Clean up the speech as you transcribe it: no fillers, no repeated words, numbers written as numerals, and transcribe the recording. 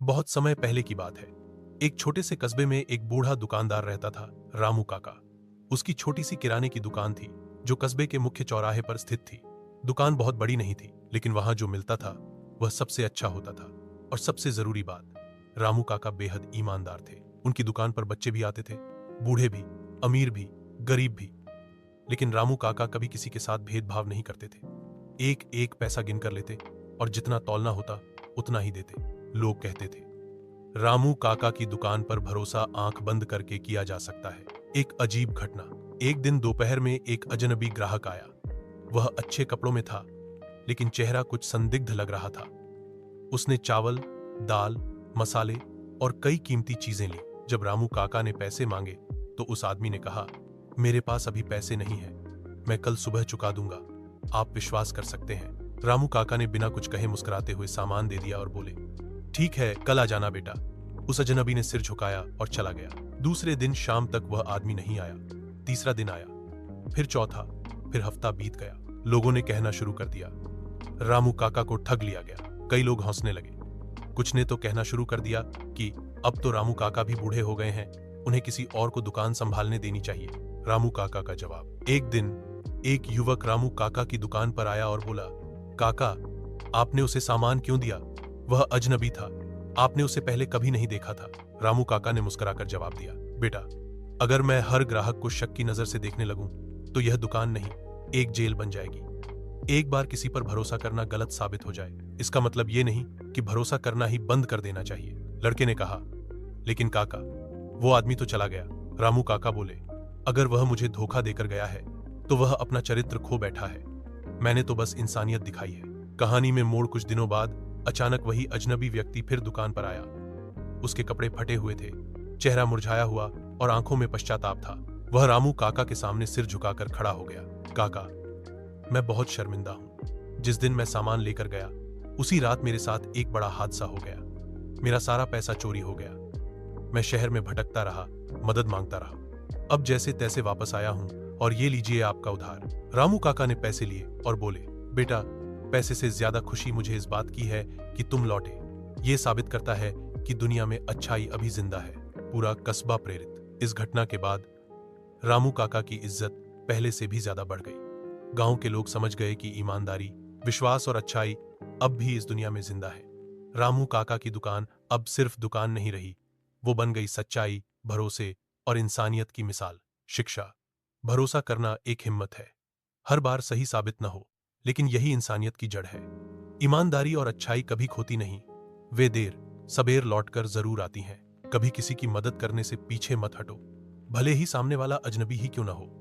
बहुत समय पहले की बात है। एक छोटे से कस्बे में एक बूढ़ा दुकानदार रहता था, रामू काका। उसकी छोटी सी किराने की दुकान थी, जो कस्बे के मुख्य चौराहे पर स्थित थी। दुकान बहुत बड़ी नहीं थी, लेकिन वहां जो मिलता था वह सबसे अच्छा होता था। और सबसे जरूरी बात, रामू काका बेहद ईमानदार थे। उनकी दुकान पर बच्चे भी आते थे, बूढ़े भी, अमीर भी, गरीब भी। लेकिन रामू काका कभी किसी के साथ भेदभाव नहीं करते थे। एक एक पैसा गिन कर लेते और जितना तौलना होता उतना ही देते। लोग कहते थे, रामू काका की दुकान पर भरोसा आंख बंद करके किया जा सकता है। एक अजीब घटना। एक दिन दोपहर में एक अजनबी ग्राहक आया। वह अच्छे कपड़ों में था, लेकिन चेहरा कुछ संदिग्ध लग रहा था। उसने चावल, दाल, मसाले और कई कीमती चीजें ली। जब रामू काका ने पैसे मांगे तो उस आदमी ने कहा, मेरे पास अभी पैसे नहीं है, मैं कल सुबह चुका दूंगा, आप विश्वास कर सकते हैं। रामू काका ने बिना कुछ कहे मुस्कुराते हुए सामान दे दिया और बोले, ठीक है, कल आ जाना बेटा। उस अजनबी ने सिर झुकाया और चला गया। दूसरे दिन शाम तक वह आदमी नहीं आया। तीसरा दिन आया, फिर चौथा, फिर हफ्ता बीत गया। लोगों ने कहना शुरू कर दिया, रामू काका को ठग लिया गया। कई लोग हंसने लगे। कुछ ने तो कहना शुरू कर दिया कि अब तो रामू काका भी बूढ़े हो गए हैं, उन्हें किसी और को दुकान संभालने देनी चाहिए। रामू काका का जवाब। एक दिन एक युवक रामू काका की दुकान पर आया और बोला, काका, आपने उसे सामान क्यों दिया? वह अजनबी था, आपने उसे पहले कभी नहीं देखा था। रामू काका ने मुस्कुराकर जवाब दिया, बेटा, अगर मैं हर ग्राहक को शक की नजर से देखने लगूं तो यह दुकान नहीं, एक जेल बन जाएगी। एक बार किसी पर भरोसा करना गलत साबित हो जाए, इसका मतलब यह नहीं कि भरोसा करना ही बंद कर देना चाहिए। लड़के ने कहा, लेकिन काका, वो आदमी तो चला गया। रामू काका बोले, अगर वह मुझे धोखा देकर गया है तो वह अपना चरित्र खो बैठा है, मैंने तो बस इंसानियत दिखाई है। कहानी में मोड़ कुछ दिनों बाद अचानक वही अजनबी व्यक्ति फिर दुकान पर आया। उसके कपड़े फटे हुए थे, चेहरा मुरझाया हुआ और आंखों में पश्चाताप था। वह रामू काका के सामने सिर झुकाकर खड़ा हो गया। काका, मैं बहुत शर्मिंदा हूं। जिस दिन मैं सामान लेकर गया उसी रात मेरे साथ एक बड़ा हादसा हो गया। मेरा सारा पैसा चोरी हो गया। मैं शहर में भटकता रहा, मदद मांगता रहा। अब जैसे तैसे वापस आया हूं और ये लीजिए आपका उधार। रामू काका ने पैसे लिए और बोले, बेटा, पैसे से ज्यादा खुशी मुझे इस बात की है कि तुम लौटे। ये साबित करता है कि दुनिया में अच्छाई अभी जिंदा है। पूरा कस्बा प्रेरित। इस घटना के बाद रामू काका की इज्जत पहले से भी ज्यादा बढ़ गई। गांव के लोग समझ गए कि ईमानदारी, विश्वास और अच्छाई अब भी इस दुनिया में जिंदा है। रामू काका की दुकान अब सिर्फ दुकान नहीं रही, वो बन गई सच्चाई, भरोसे और इंसानियत की मिसाल। शिक्षा। भरोसा करना एक हिम्मत है। हर बार सही साबित न हो, लेकिन यही इंसानियत की जड़ है। ईमानदारी और अच्छाई कभी खोती नहीं, वे देर सबेर लौटकर जरूर आती हैं। कभी किसी की मदद करने से पीछे मत हटो, भले ही सामने वाला अजनबी ही क्यों न हो।